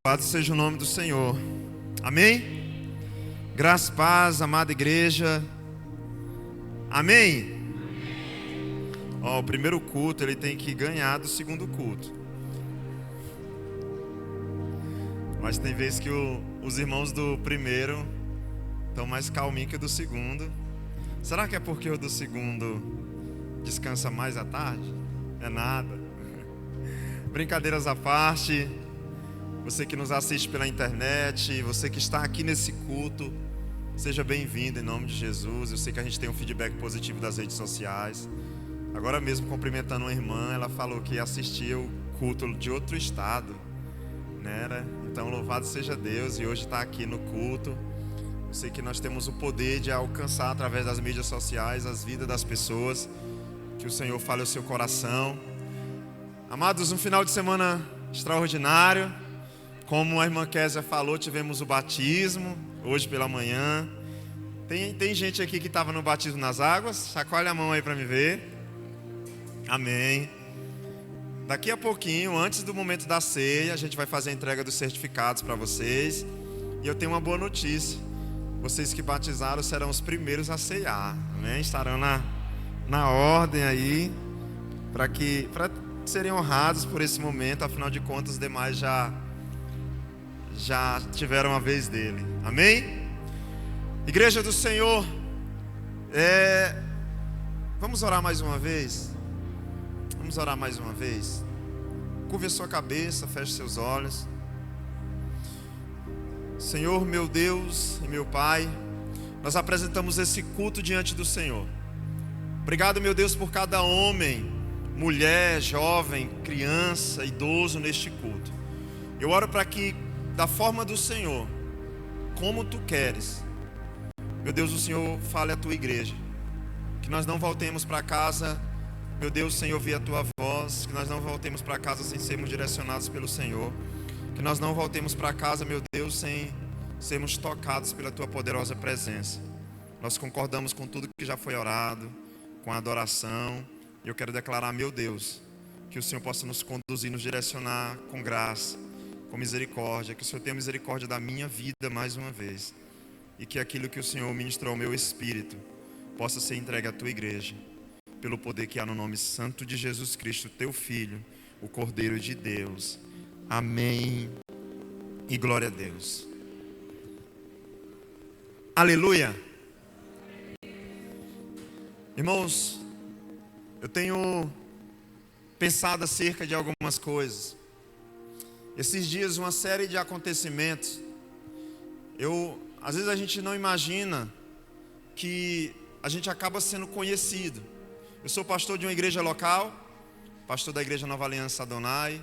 Louvado seja o nome do Senhor. Amém? Graça e paz, amada igreja. Amém? O primeiro culto ele tem que ganhar do segundo culto. Mas tem vezes que os irmãos do primeiro estão mais calminhos que o do segundo. Será que é porque o do segundo descansa mais à tarde? É nada. Brincadeiras à parte. Você que nos assiste pela internet, você que está aqui nesse culto, seja bem-vindo em nome de Jesus. Eu sei que a gente tem um feedback positivo das redes sociais. Agora mesmo, cumprimentando uma irmã, ela falou que assistia o culto de outro estado, né? Então, louvado seja Deus, e hoje está aqui no culto. Eu sei que nós temos o poder de alcançar através das mídias sociais as vidas das pessoas. Que o Senhor fale ao seu coração. Amados, um final de semana extraordinário. Como a irmã Késia falou, tivemos o batismo hoje pela manhã. Tem gente aqui que estava no batismo nas águas? Chacoalha a mão aí para me ver. Amém. Daqui a pouquinho, antes do momento da ceia, a gente vai fazer a entrega dos certificados para vocês. E eu tenho uma boa notícia. Vocês que batizaram serão os primeiros a ceiar. Amém? Estarão na ordem aí para serem honrados por esse momento. Afinal de contas, os demais já tiveram a vez dele. Amém? Igreja do Senhor, vamos orar mais uma vez? Vamos orar mais uma vez? Curve a sua cabeça, feche seus olhos. Senhor, meu Deus e meu Pai, nós apresentamos esse culto diante do Senhor. Obrigado, meu Deus, por cada homem, mulher, jovem, criança, idoso neste culto. Eu oro para que, da forma do Senhor, como Tu queres, meu Deus, o Senhor fale à Tua igreja. Que nós não voltemos para casa, meu Deus, sem ouvir a Tua voz. Que nós não voltemos para casa sem sermos direcionados pelo Senhor. Que nós não voltemos para casa, meu Deus, sem sermos tocados pela Tua poderosa presença. Nós concordamos com tudo que já foi orado, com a adoração. E eu quero declarar, meu Deus, que o Senhor possa nos conduzir, nos direcionar com graça, com misericórdia. Que o Senhor tenha misericórdia da minha vida mais uma vez. E que aquilo que o Senhor ministrou ao meu espírito possa ser entregue à Tua igreja, pelo poder que há no nome santo de Jesus Cristo, Teu Filho, o Cordeiro de Deus. Amém e glória a Deus. Aleluia. Irmãos, eu tenho pensado acerca de algumas coisas. Esses dias, uma série de acontecimentos. Às vezes a gente não imagina que a gente acaba sendo conhecido. Eu sou pastor de uma igreja local, pastor da igreja Nova Aliança Adonai.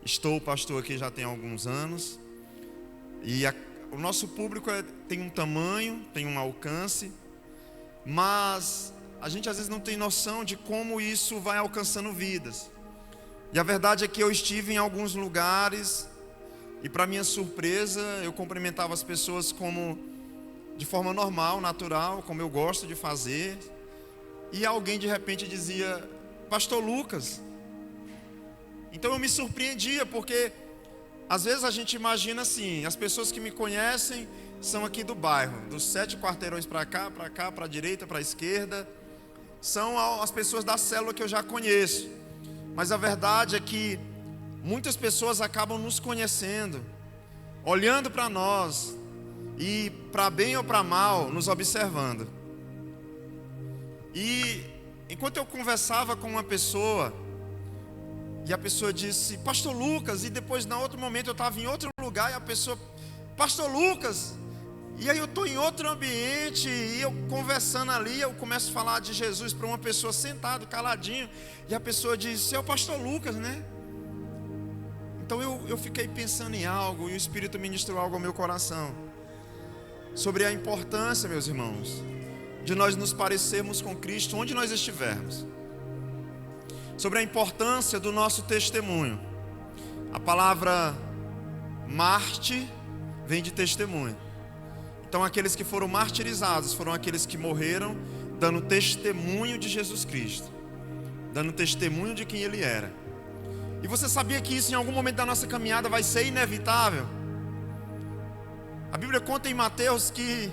Estou pastor aqui já tem alguns anos. E o nosso público tem um tamanho, tem um alcance, mas a gente às vezes não tem noção de como isso vai alcançando vidas. E a verdade é que eu estive em alguns lugares e, para minha surpresa, eu cumprimentava as pessoas de forma normal, natural, como eu gosto de fazer. E alguém de repente dizia: Pastor Lucas. Então eu me surpreendia, porque às vezes a gente imagina assim: as pessoas que me conhecem são aqui do bairro, dos 7 quarteirões para cá, para a direita, para a esquerda. São as pessoas da célula que eu já conheço. Mas a verdade é que muitas pessoas acabam nos conhecendo, olhando para nós e, para bem ou para mal, nos observando. E enquanto eu conversava com uma pessoa, e a pessoa disse: Pastor Lucas, e depois, em outro momento, eu estava em outro lugar, e a pessoa: Pastor Lucas. E aí eu estou em outro ambiente, e eu conversando ali, eu começo a falar de Jesus para uma pessoa sentado, caladinho, e a pessoa diz: Você é o Pastor Lucas, né? Então eu fiquei pensando em algo, e o Espírito ministrou algo ao meu coração, sobre a importância, meus irmãos, de nós nos parecermos com Cristo onde nós estivermos. Sobre a importância do nosso testemunho. A palavra mártir vem de testemunho. Então aqueles que foram martirizados foram aqueles que morreram dando testemunho de Jesus Cristo, dando testemunho de quem Ele era. E você sabia que isso em algum momento da nossa caminhada vai ser inevitável? A Bíblia conta em Mateus que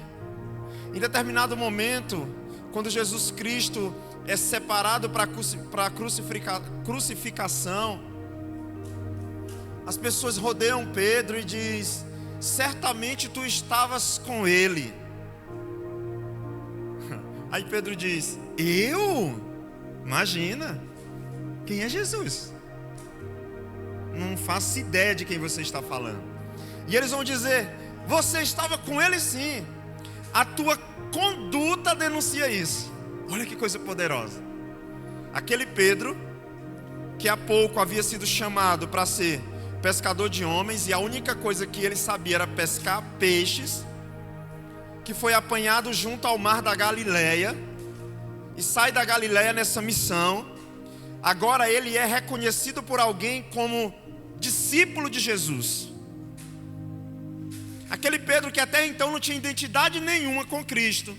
em determinado momento, quando Jesus Cristo é separado para a crucificação, as pessoas rodeiam Pedro e diz: certamente tu estavas com ele. Aí Pedro diz: eu? Imagina, quem é Jesus? Não faço ideia de quem você está falando. E eles vão dizer: você estava com ele sim, a tua conduta denuncia isso. Olha que coisa poderosa. Aquele Pedro, que há pouco havia sido chamado para ser pescador de homens, e a única coisa que ele sabia era pescar peixes, que foi apanhado junto ao mar da Galileia, e sai da Galileia nessa missão. Agora ele é reconhecido por alguém como discípulo de Jesus. Aquele Pedro que até então não tinha identidade nenhuma com Cristo,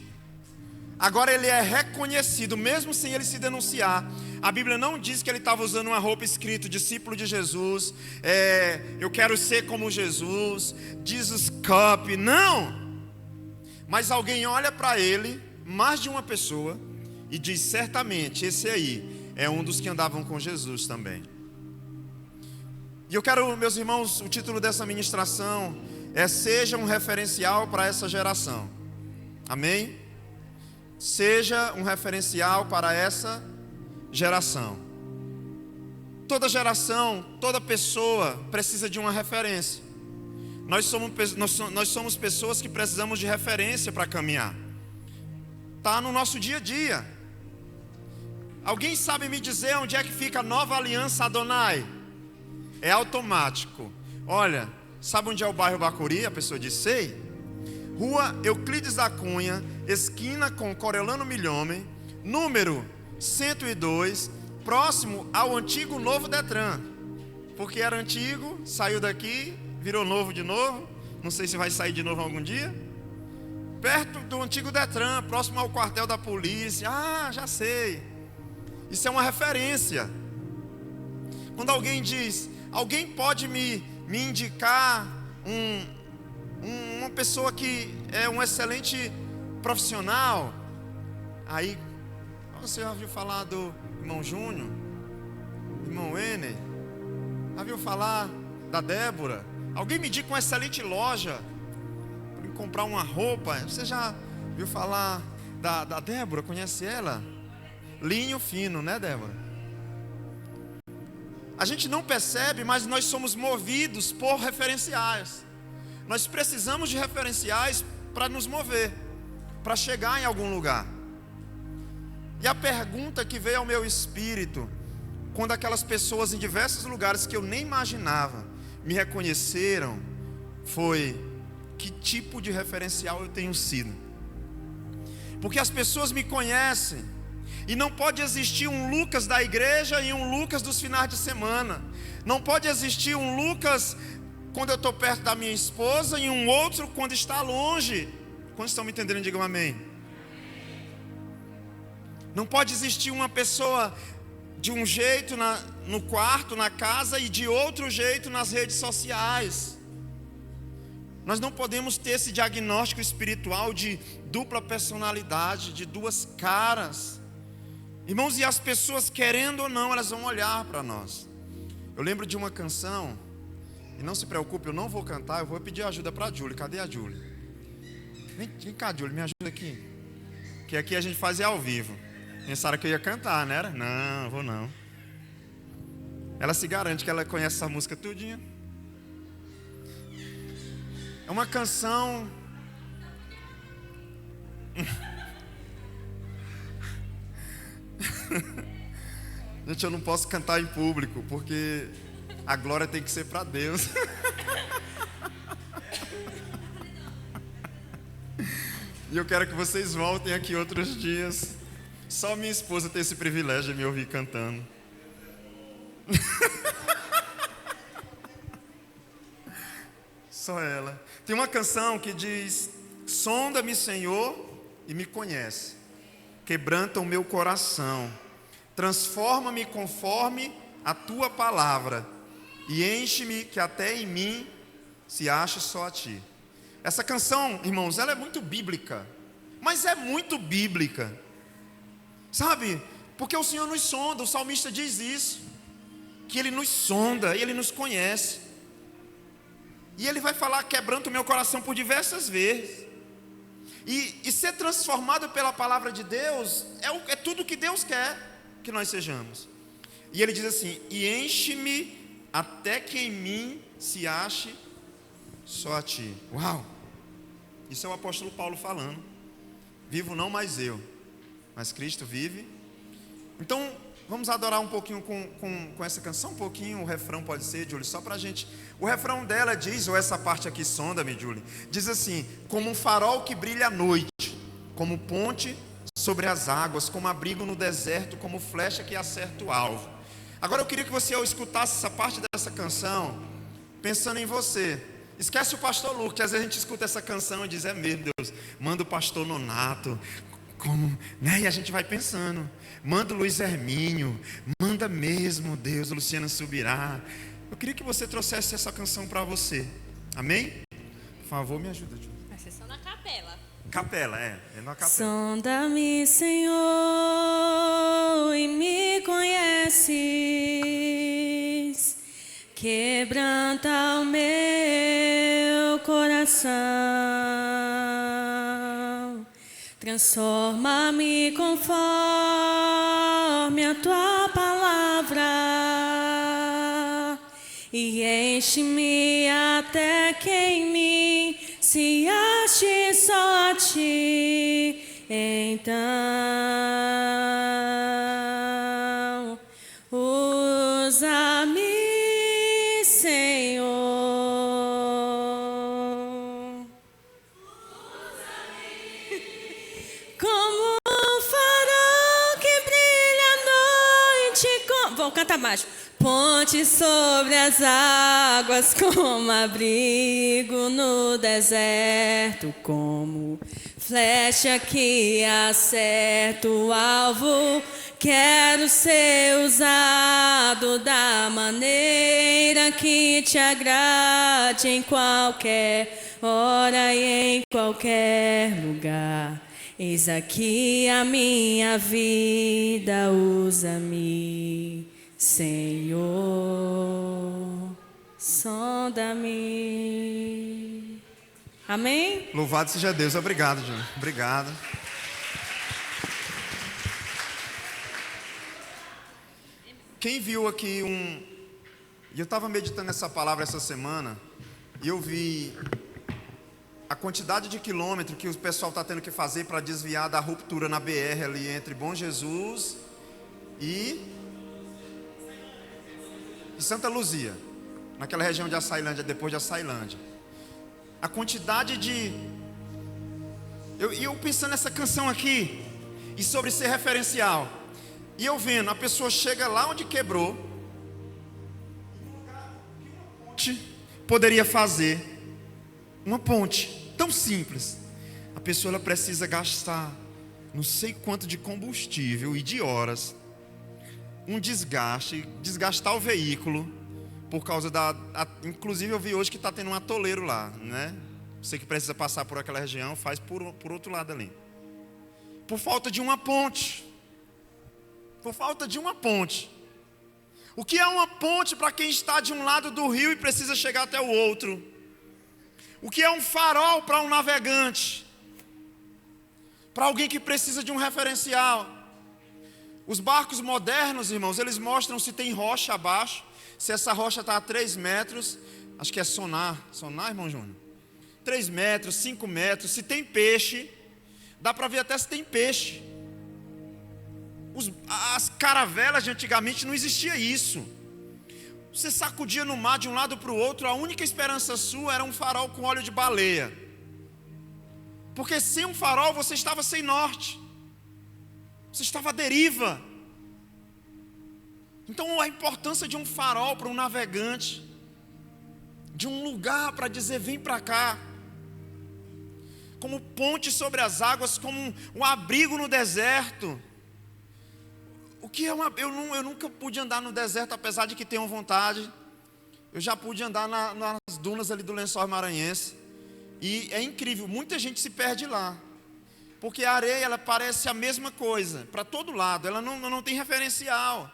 agora ele é reconhecido, mesmo sem ele se denunciar. A Bíblia não diz que ele estava usando uma roupa escrito discípulo de Jesus, eu quero ser como Jesus, Jesus Cup, não. Mas alguém olha para ele, mais de uma pessoa, e diz: certamente esse aí é um dos que andavam com Jesus também. E eu quero, meus irmãos, o título dessa ministração é: seja um referencial para essa geração. Amém? Seja um referencial para essa geração. Toda geração, toda pessoa precisa de uma referência. Nós somos pessoas que precisamos de referência para caminhar. Está no nosso dia a dia. Alguém sabe me dizer onde é que fica a Nova Aliança Adonai? É automático. Olha, sabe onde é o bairro Bacuri? A pessoa diz: sei. Rua Euclides da Cunha, esquina com Coriolano Milhomem, número 102, próximo ao antigo Novo Detran. Porque era antigo, saiu daqui, virou novo de novo. Não sei se vai sair de novo algum dia. Perto do antigo Detran, próximo ao quartel da polícia. Ah, já sei. Isso é uma referência. Quando alguém diz: alguém pode me indicar uma pessoa que é um excelente profissional? Aí, você já ouviu falar do irmão Júnior? Irmão Ener? Já ouviu falar da Débora? Alguém me indica uma excelente loja para comprar uma roupa? Você já ouviu falar da Débora? Conhece ela? Linho fino, né, Débora? A gente não percebe, mas nós somos movidos por referenciais. Nós precisamos de referenciais para nos mover, para chegar em algum lugar. E a pergunta que veio ao meu espírito, quando aquelas pessoas em diversos lugares que eu nem imaginava me reconheceram, foi: que tipo de referencial eu tenho sido? Porque as pessoas me conhecem, e não pode existir um Lucas da igreja e um Lucas dos finais de semana. Não pode existir um Lucas quando eu estou perto da minha esposa e um outro quando está longe. Quantos estão me entendendo? Digam amém. Não pode existir uma pessoa de um jeito no quarto, na casa, e de outro jeito nas redes sociais. Nós não podemos ter esse diagnóstico espiritual de dupla personalidade, de duas caras. Irmãos, e as pessoas, querendo ou não, elas vão olhar para nós. Eu lembro de uma canção, e não se preocupe, eu não vou cantar, eu vou pedir ajuda para a Júlia. Cadê a Júlia? Vem cá, Júlia, me ajuda aqui. Que aqui a gente faz ao vivo. Pensaram que eu ia cantar, né? Não, vou não. Ela se garante que ela conhece essa música tudinha. É uma canção... Gente, eu não posso cantar em público, porque a glória tem que ser para Deus. E eu quero que vocês voltem aqui outros dias. Só minha esposa tem esse privilégio de me ouvir cantando. Só ela. Tem uma canção que diz: sonda-me, Senhor, e me conhece. Quebranta o meu coração. Transforma-me conforme a tua palavra e enche-me que até em mim se ache só a ti. Essa canção, irmãos, ela é muito bíblica, mas é muito bíblica, sabe? Porque o Senhor nos sonda, o salmista diz isso, que Ele nos sonda, Ele nos conhece, e Ele vai falar: quebranta o meu coração por diversas vezes, e ser transformado pela palavra de Deus é tudo que Deus quer que nós sejamos. E Ele diz assim: e enche-me até que em mim se ache só a ti. Uau! Isso é o apóstolo Paulo falando. Vivo não mais eu, mas Cristo vive. Então, vamos adorar um pouquinho com essa canção, um pouquinho. O refrão pode ser, Julie, só pra gente. O refrão dela diz, ou essa parte aqui, sonda-me, Julie, diz assim: como um farol que brilha à noite, como ponte sobre as águas, como abrigo no deserto, como flecha que acerta o alvo. Agora eu queria que você, ao escutasse essa parte dessa canção, pensando em você. Esquece o pastor Lucas, que às vezes a gente escuta essa canção e diz: é mesmo, Deus, manda o pastor Nonato, como, né? E a gente vai pensando, manda o Luiz Hermínio, manda mesmo, Deus, Luciana Subirá. Eu queria que você trouxesse essa canção para você, amém? Por favor, me ajuda, Júlio. Vai ser só na capela. Capela, é na capela. Sonda-me, Senhor, e me conheces, quebranta o meu coração, transforma-me conforme a tua palavra, e enche-me até que em mim se ache só a ti. Então, usa-me, Senhor. Usa-me como um farol que brilha à noite. Vou cantar baixo. Ponte sobre as águas, como abrigo no deserto, como flecha que acerta o alvo. Quero ser usado da maneira que te agrade, em qualquer hora e em qualquer lugar. Eis aqui a minha vida, usa-me, Senhor, sonda-me. Amém? Louvado seja Deus. Obrigado, Júlio. Obrigado. Quem viu aqui E eu estava meditando nessa palavra essa semana, e eu vi a quantidade de quilômetros que o pessoal está tendo que fazer para desviar da ruptura na BR ali entre Bom Jesus e Santa Luzia, naquela região de Açailândia, depois de Açailândia. A quantidade de... Eu pensando nessa canção aqui, e sobre ser referencial, e eu vendo, a pessoa chega lá onde quebrou, poderia fazer uma ponte tão simples. A pessoa ela precisa gastar não sei quanto de combustível e de horas, um desgastar o veículo, por causa inclusive eu vi hoje que está tendo um atoleiro lá, né? Você que precisa passar por aquela região, faz por outro lado ali, por falta de uma ponte. Por falta de uma ponte. O que é uma ponte para quem está de um lado do rio e precisa chegar até o outro? O que é um farol para um navegante? Para alguém que precisa de um referencial. Os barcos modernos, irmãos, eles mostram se tem rocha abaixo, se essa rocha está a 3 metros, acho que é sonar, irmão Júnior? 3 metros, 5 metros, se tem peixe, dá para ver até se tem peixe. As caravelas de antigamente não existia isso. Você sacudia no mar de um lado para o outro, a única esperança sua era um farol com óleo de baleia. Porque sem um farol você estava sem norte, você estava à deriva. Então a importância de um farol para um navegante, de um lugar para dizer vem para cá, como ponte sobre as águas, como um abrigo no deserto. O que é eu nunca pude andar no deserto, apesar de que tenho vontade. Eu já pude andar nas dunas ali do Lençóis Maranhense. E é incrível, muita gente se perde lá. Porque a areia, ela parece a mesma coisa, para todo lado, ela não tem referencial.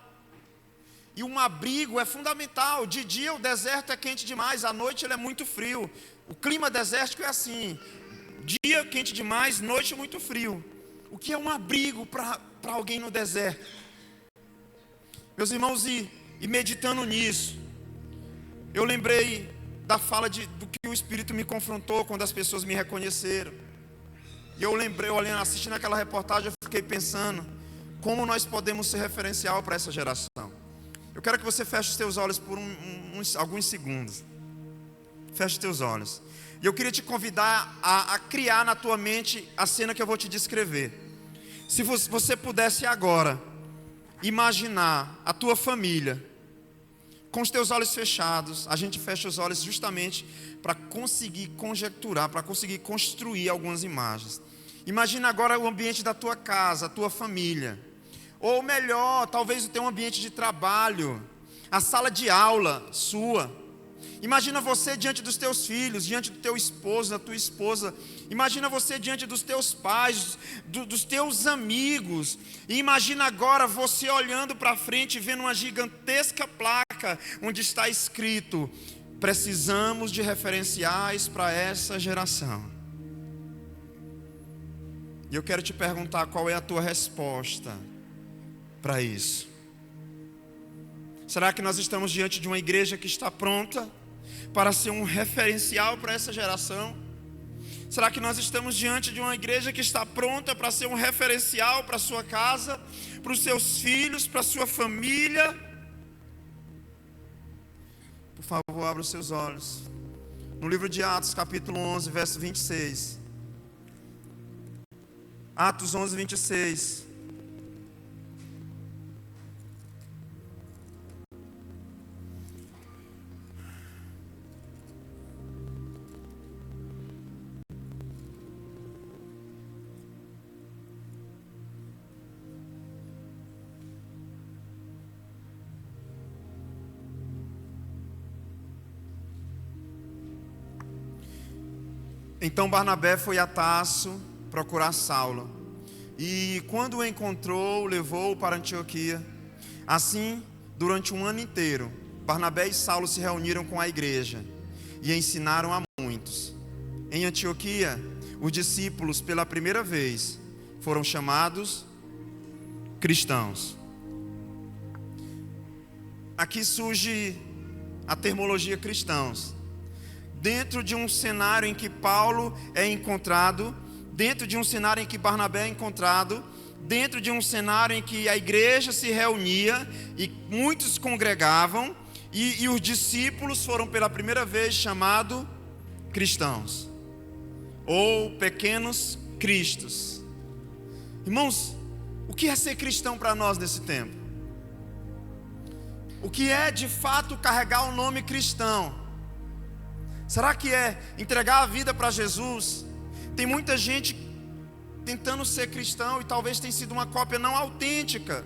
E um abrigo é fundamental. De dia o deserto é quente demais, à noite ele é muito frio. O clima desértico é assim: dia quente demais, noite muito frio. O que é um abrigo para alguém no deserto? Meus irmãos, e meditando nisso, eu lembrei da fala do que o Espírito me confrontou quando as pessoas me reconheceram. E eu lembrei, assistindo aquela reportagem, eu fiquei pensando como nós podemos ser referencial para essa geração. Eu quero que você feche os teus olhos por alguns segundos. Feche os teus olhos. E eu queria te convidar a criar na tua mente a cena que eu vou te descrever. Se você pudesse agora imaginar a tua família com os teus olhos fechados. A gente fecha os olhos justamente para conseguir conjecturar, para conseguir construir algumas imagens. Imagina agora o ambiente da tua casa, a tua família. Ou melhor, talvez o teu ambiente de trabalho, a sala de aula sua. Imagina você diante dos teus filhos, diante do teu esposo, da tua esposa. Imagina você diante dos teus pais, dos teus amigos. E imagina agora você olhando para frente, vendo uma gigantesca placa onde está escrito: precisamos de referenciais para essa geração. E eu quero te perguntar qual é a tua resposta para isso. Será que nós estamos diante de uma igreja que está pronta para ser um referencial para essa geração? Será que nós estamos diante de uma igreja que está pronta para ser um referencial para a sua casa, para os seus filhos, para a sua família? Por favor, abra os seus olhos. No livro de Atos, capítulo 11, verso 26. Atos 11, 26. Então Barnabé foi a Tarso procurar Saulo, e quando o encontrou, o levou para Antioquia. Assim, durante um ano inteiro, Barnabé e Saulo se reuniram com a igreja e ensinaram a muitos. Em Antioquia, os discípulos pela primeira vez foram chamados cristãos. Aqui surge a terminologia cristãos. Dentro de um cenário em que Paulo é encontrado, dentro de um cenário em que Barnabé é encontrado, dentro de um cenário em que a igreja se reunia e muitos congregavam, e os discípulos foram pela primeira vez chamados cristãos, ou pequenos cristos. Irmãos, o que é ser cristão para nós nesse tempo? O que é de fato carregar o nome cristão? Será que é entregar a vida para Jesus? Tem muita gente tentando ser cristão e talvez tenha sido uma cópia não autêntica,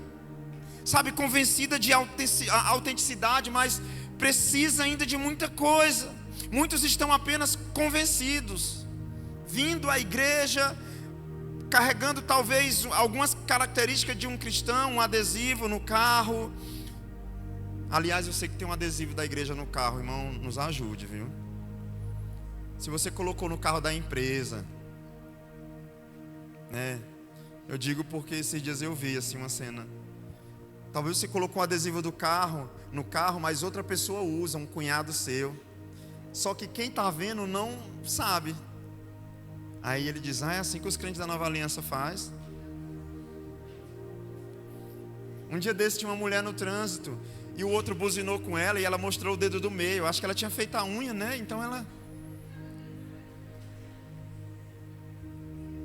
sabe, convencida de autenticidade, mas precisa ainda de muita coisa. Muitos estão apenas convencidos, vindo à igreja, carregando talvez algumas características de um cristão, um adesivo no carro. Aliás, eu sei que tem um adesivo da igreja no carro, irmão, nos ajude, viu? Se você colocou no carro da empresa, né? Eu digo porque esses dias eu vi assim uma cena. Talvez você colocou um adesivo no carro, mas outra pessoa usa, um cunhado seu. Só que quem está vendo não sabe. Aí ele diz: é assim que os crentes da Nova Aliança faz. Um dia desse tinha uma mulher no trânsito e o outro buzinou com ela e ela mostrou o dedo do meio. Acho que ela tinha feito a unha, né? Então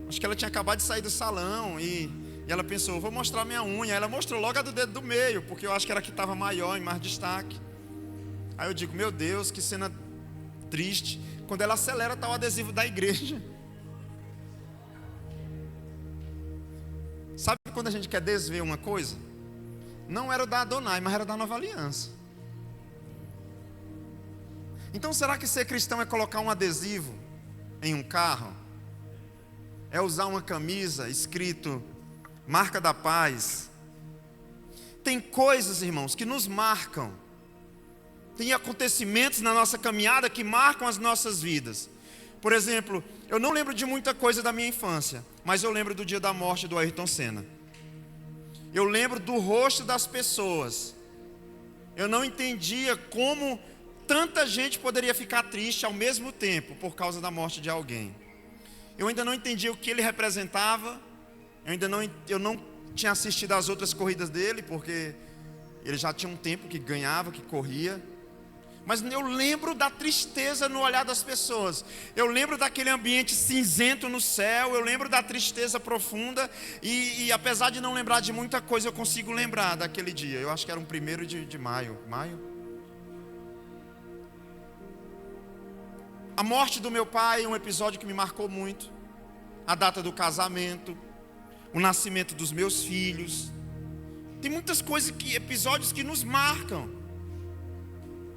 acho que ela tinha acabado de sair do salão e ela pensou: vou mostrar minha unha. Ela mostrou logo a do dedo do meio, porque eu acho que era a que estava maior, em mais destaque. Aí eu digo: meu Deus, que cena triste. Quando ela acelera, está o adesivo da igreja. Sabe quando a gente quer desver uma coisa? não era o da Adonai, mas era da Nova Aliança. Então será que ser cristão é colocar um adesivo em um carro? É usar uma camisa escrito Marca da Paz? Tem coisas, irmãos, que nos marcam. Tem acontecimentos na nossa caminhada que marcam as nossas vidas. Por exemplo, eu não lembro de muita coisa da minha infância, mas eu lembro do dia da morte do Ayrton Senna. Eu lembro do rosto das pessoas. Eu não entendia como tanta gente poderia ficar triste ao mesmo tempo por causa da morte de alguém. Eu ainda não entendia o que ele representava. Eu não tinha assistido às outras corridas dele, porque ele já tinha um tempo que ganhava, que corria. Mas eu lembro da tristeza no olhar das pessoas. Eu lembro daquele ambiente cinzento no céu. Eu lembro da tristeza profunda. E apesar de não lembrar de muita coisa, eu consigo lembrar daquele dia. Eu acho que era um 1º de maio. A morte do meu pai é um episódio que me marcou muito. A data do casamento, o nascimento dos meus filhos. Tem muitas coisas, episódios que nos marcam.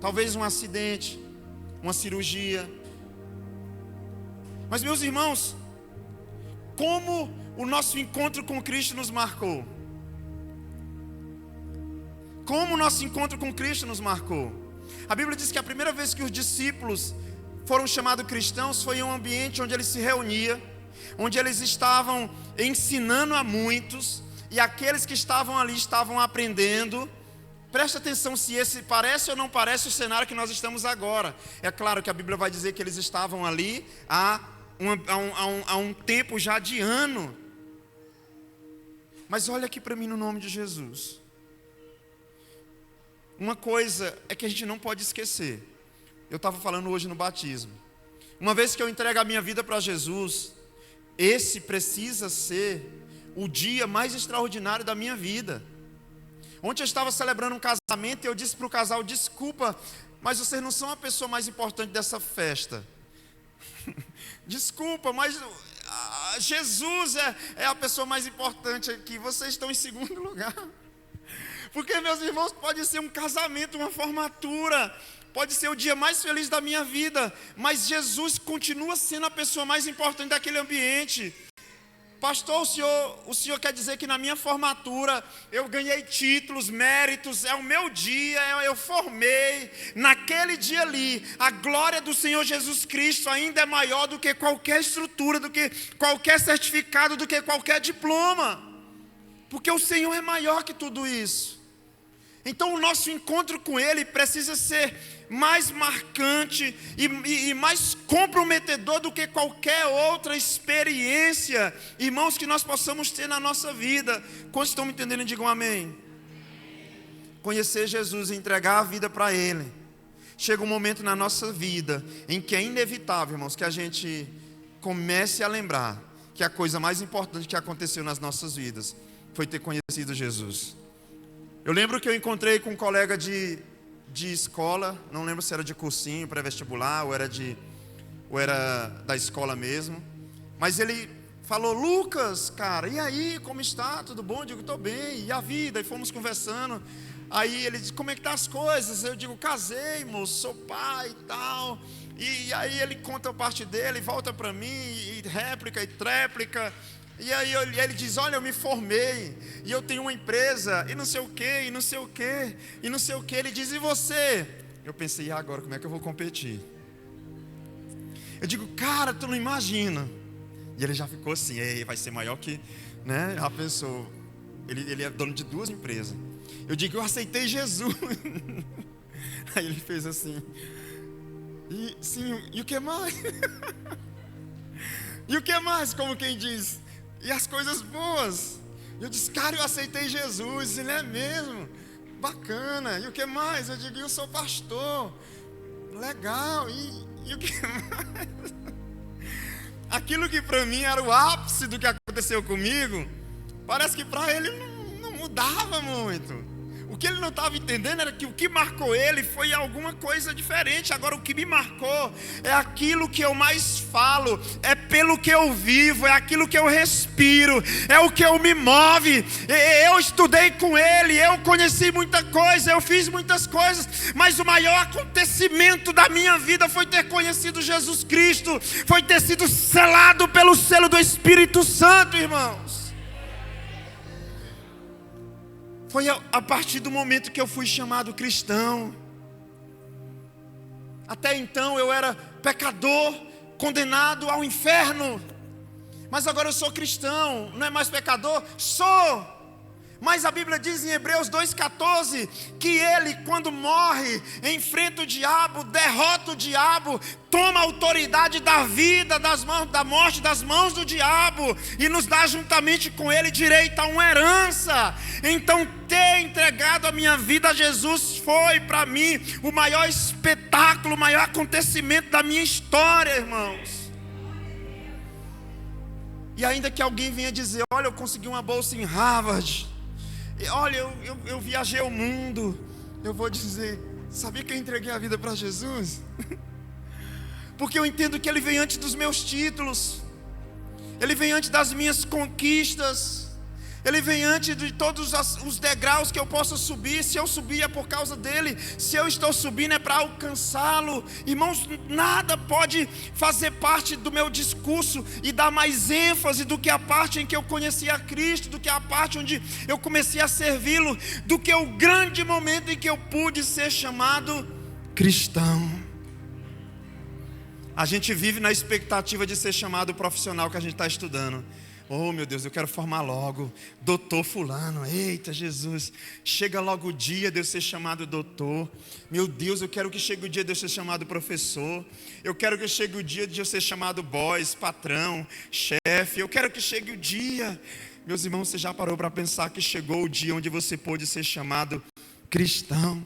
Talvez um acidente, uma cirurgia. Mas, meus irmãos, como o nosso encontro com Cristo nos marcou? Como o nosso encontro com Cristo nos marcou? A Bíblia diz que a primeira vez que os discípulos foram chamados cristãos foi em um ambiente onde eles se reuniam, onde eles estavam ensinando a muitos, e aqueles que estavam ali estavam aprendendo. Presta atenção se esse parece ou não parece o cenário que nós estamos agora. É claro que a Bíblia vai dizer que eles estavam ali há um tempo já de ano. Mas olha aqui para mim no nome de Jesus. Uma coisa é que a gente não pode esquecer. Eu estava falando hoje no batismo. Uma vez que eu entrego a minha vida para Jesus, esse precisa ser o dia mais extraordinário da minha vida. Ontem eu estava celebrando um casamento e eu disse para o casal: desculpa, mas vocês não são a pessoa mais importante dessa festa. Desculpa, mas Jesus é a pessoa mais importante aqui. Vocês estão em segundo lugar. Porque, meus irmãos, pode ser um casamento, uma formatura, pode ser o dia mais feliz da minha vida, mas Jesus continua sendo a pessoa mais importante daquele ambiente. Pastor, o senhor quer dizer que na minha formatura eu ganhei títulos, méritos, é o meu dia, eu formei. Naquele dia ali, a glória do Senhor Jesus Cristo ainda é maior do que qualquer estrutura, do que qualquer certificado, do que qualquer diploma. Porque o Senhor é maior que tudo isso. Então o nosso encontro com Ele precisa ser mais marcante e mais comprometedor do que qualquer outra experiência, irmãos, que nós possamos ter na nossa vida. Quantos estão me entendendo? Digam amém. Conhecer Jesus e entregar a vida para Ele. Chega um momento na nossa vida em que é inevitável, irmãos, que a gente comece a lembrar que a coisa mais importante que aconteceu nas nossas vidas foi ter conhecido Jesus. Eu lembro que eu encontrei com um colega de escola, não lembro se era de cursinho, pré-vestibular, ou era da escola mesmo. Mas ele falou: Lucas, cara, e aí, como está? Tudo bom? Eu digo: estou bem, e a vida? E fomos conversando. Aí ele disse: como é que tá as coisas? Eu digo: casei, moço, sou pai e tal. E aí ele conta a parte dele, volta para mim, e réplica e tréplica. E aí ele diz: olha, eu me formei, e eu tenho uma empresa, e não sei o quê, e não sei o quê, e não sei o quê. Ele diz: e você? Eu pensei: e agora, como é que eu vou competir? Eu digo: cara, tu não imagina. E ele já ficou assim: ei, vai ser maior que, né? Já pensou. Ele é dono de 2 empresas. Eu digo: eu aceitei Jesus. Aí ele fez assim: e o que mais? E o que mais, como quem diz? E as coisas boas. Eu disse: cara, eu aceitei Jesus. Ele: é mesmo? Bacana. E o que mais? Eu digo: eu sou pastor. Legal. E o que mais? Aquilo que para mim era o ápice do que aconteceu comigo, parece que para ele não mudava muito. O que ele não estava entendendo era que o que marcou ele foi alguma coisa diferente. Agora o que me marcou é aquilo que eu mais falo, é pelo que eu vivo, é aquilo que eu respiro, é o que eu me move. Eu estudei com ele, eu conheci muita coisa, eu fiz muitas coisas, mas o maior acontecimento da minha vida foi ter conhecido Jesus Cristo, foi ter sido selado pelo selo do Espírito Santo, irmãos. Foi a partir do momento que eu fui chamado cristão. Até então eu era pecador, condenado ao inferno. Mas agora eu sou cristão, não é mais pecador? Sou! Mas a Bíblia diz em Hebreus 2,14 que ele, quando morre, enfrenta o diabo, derrota o diabo, toma a autoridade da vida, da morte das mãos do diabo e nos dá juntamente com ele direito a uma herança. Então ter entregado a minha vida a Jesus foi para mim o maior espetáculo, o maior acontecimento da minha história, irmãos. E ainda que alguém venha dizer: olha, eu consegui uma bolsa em Harvard, olha, eu viajei o mundo, eu vou dizer: sabia que eu entreguei a vida para Jesus? Porque eu entendo que Ele vem antes dos meus títulos, Ele vem antes das minhas conquistas, Ele vem antes de todos os degraus que eu possa subir. Se eu subir é por causa dEle, se eu estou subindo é para alcançá-lo. Irmãos, nada pode fazer parte do meu discurso e dar mais ênfase do que a parte em que eu conheci a Cristo, do que a parte onde eu comecei a servi-lo, do que o grande momento em que eu pude ser chamado cristão. A gente vive na expectativa de ser chamado profissional que a gente está estudando. Oh meu Deus, eu quero formar logo doutor fulano. Eita Jesus, chega logo o dia de eu ser chamado doutor. Meu Deus, eu quero que chegue o dia de eu ser chamado professor. Eu quero que chegue o dia de eu ser chamado boss, patrão, chefe. Eu quero que chegue o dia. Meus irmãos, você já parou para pensar que chegou o dia onde você pôde ser chamado cristão?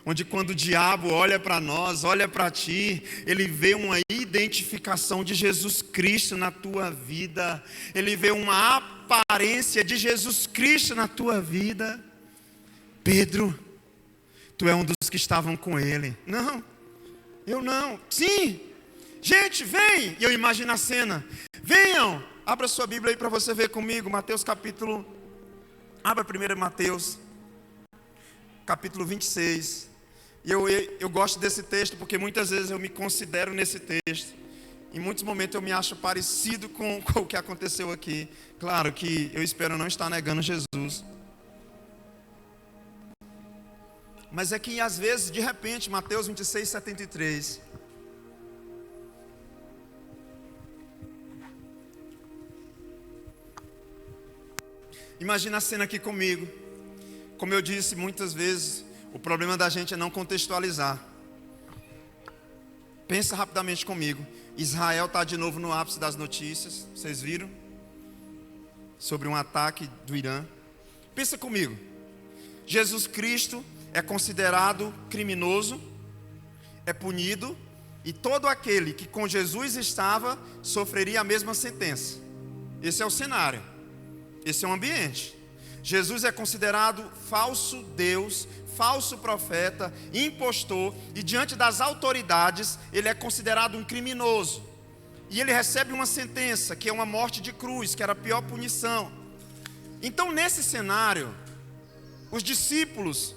Onde quando o diabo olha para nós, olha para ti, ele vê uma identificação de Jesus Cristo na tua vida. Ele vê uma aparência de Jesus Cristo na tua vida. Pedro, tu é um dos que estavam com ele. Não, eu não. Sim, gente, vem. E eu imagino a cena. Venham, abra sua Bíblia aí para você ver comigo. Mateus capítulo, abra primeiro Mateus, capítulo 26. E eu gosto desse texto porque muitas vezes eu me considero nesse texto. Em muitos momentos eu me acho parecido com o que aconteceu aqui. Claro que eu espero não estar negando Jesus. Mas é que às vezes, de repente, Mateus 26, 73. Imagina a cena aqui comigo. Como eu disse muitas vezes, o problema da gente é não contextualizar. Pensa rapidamente comigo. Israel está de novo no ápice das notícias. Vocês viram? Sobre um ataque do Irã. Pensa comigo. Jesus Cristo é considerado criminoso, é punido, e todo aquele que com Jesus estava sofreria a mesma sentença. Esse é o cenário. Esse é o ambiente. Jesus é considerado falso Deus, falso profeta, impostor, e diante das autoridades ele é considerado um criminoso. E ele recebe uma sentença, que é uma morte de cruz, que era a pior punição. Então nesse cenário, os discípulos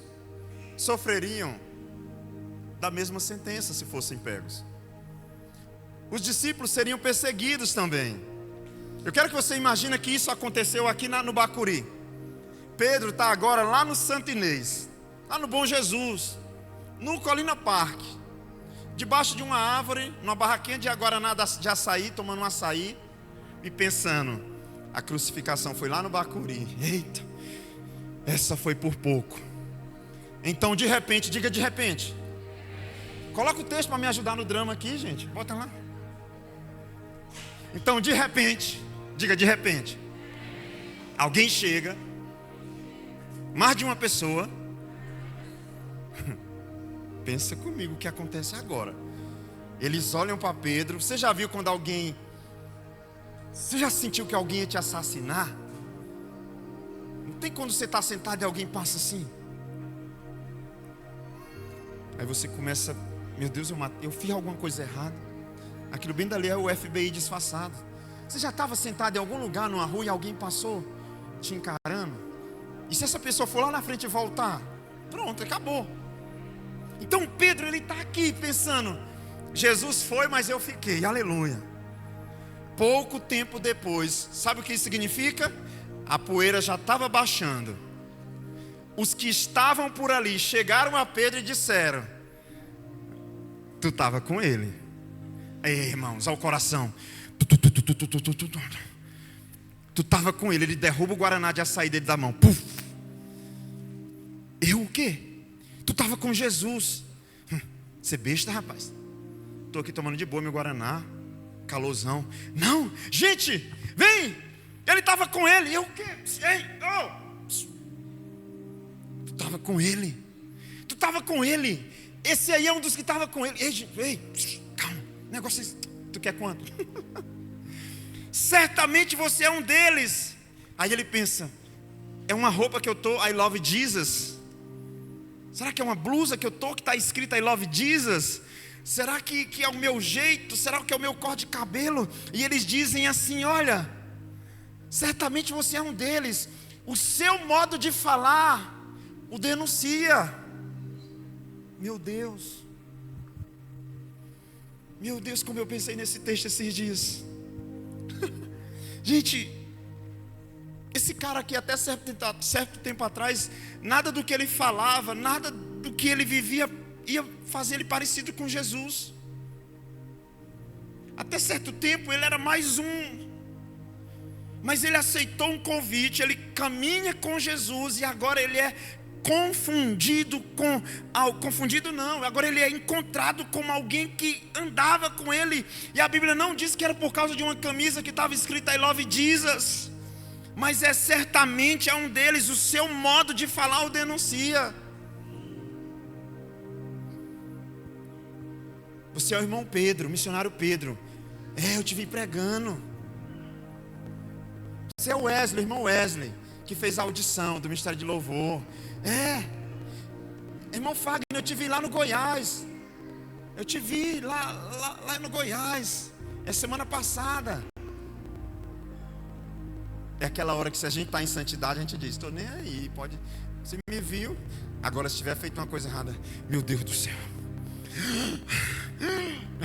sofreriam da mesma sentença se fossem pegos. Os discípulos seriam perseguidos também. Eu quero que você imagine que isso aconteceu aqui no Bacuri. Pedro está agora lá no Santo Inês, lá no Bom Jesus, no Colina Park, debaixo de uma árvore, numa barraquinha de Guaraná de açaí, tomando um açaí e pensando: a crucificação foi lá no Bacuri. Eita, essa foi por pouco. Então de repente, diga de repente. Coloca o texto para me ajudar no drama aqui, gente. Bota lá. Então de repente, diga de repente. Alguém chega, mais de uma pessoa. Pensa comigo o que acontece agora. Eles olham para Pedro. Você já viu quando alguém... Você já sentiu que alguém ia te assassinar? Não tem quando você está sentado e alguém passa assim. Aí você começa, meu Deus, eu fiz alguma coisa errada. Aquilo bem dali é o FBI disfarçado. Você já estava sentado em algum lugar numa rua e alguém passou te encarando? E se essa pessoa for lá na frente e voltar? Pronto, acabou. Então Pedro, ele está aqui pensando, Jesus foi, mas eu fiquei, aleluia. Pouco tempo depois, sabe o que isso significa? A poeira já estava baixando. Os que estavam por ali chegaram a Pedro e disseram: tu estava com ele. Ei, irmãos, ao coração. Tu estava com ele, ele derruba o guaraná de açaí dele da mão. Puf. Eu o quê? Tu estava com Jesus. Você besta, rapaz. Estou aqui tomando de boa meu guaraná, calorzão. Não, gente, vem. Ele estava com ele. Eu o quê? Ei, oh. Tu estava com ele. Tu estava com ele. Esse aí é um dos que estava com ele. Ei, gente, ei, calma. Negócio é... Tu quer quanto? Certamente você é um deles. Aí ele pensa: é uma roupa que eu tô, I love Jesus? Será que é uma blusa que eu tô que está escrita I love Jesus? Será que é o meu jeito? Será que é o meu corte de cabelo? E eles dizem assim: olha, certamente você é um deles. O seu modo de falar o denuncia. Meu Deus, como eu pensei nesse texto esses dias. Gente, esse cara aqui até certo tempo atrás, nada do que ele falava, nada do que ele vivia ia fazer ele parecido com Jesus. Até certo tempo ele era mais um, mas ele aceitou um convite, ele caminha com Jesus e agora ele é agora ele é encontrado como alguém que andava com ele. E a Bíblia não diz que era por causa de uma camisa que estava escrita I love Jesus, mas certamente é um deles. O seu modo de falar o denuncia. Você é o irmão Pedro, o missionário Pedro. Eu te vi pregando. Você é o Wesley, o irmão Wesley, que fez a audição do Ministério de Louvor. Irmão Fagner, eu te vi lá no Goiás. Eu te vi lá no Goiás. É semana passada. É aquela hora que se a gente está em santidade, a gente diz: estou nem aí, pode. Você me viu. Agora se tiver feito uma coisa errada, meu Deus do céu,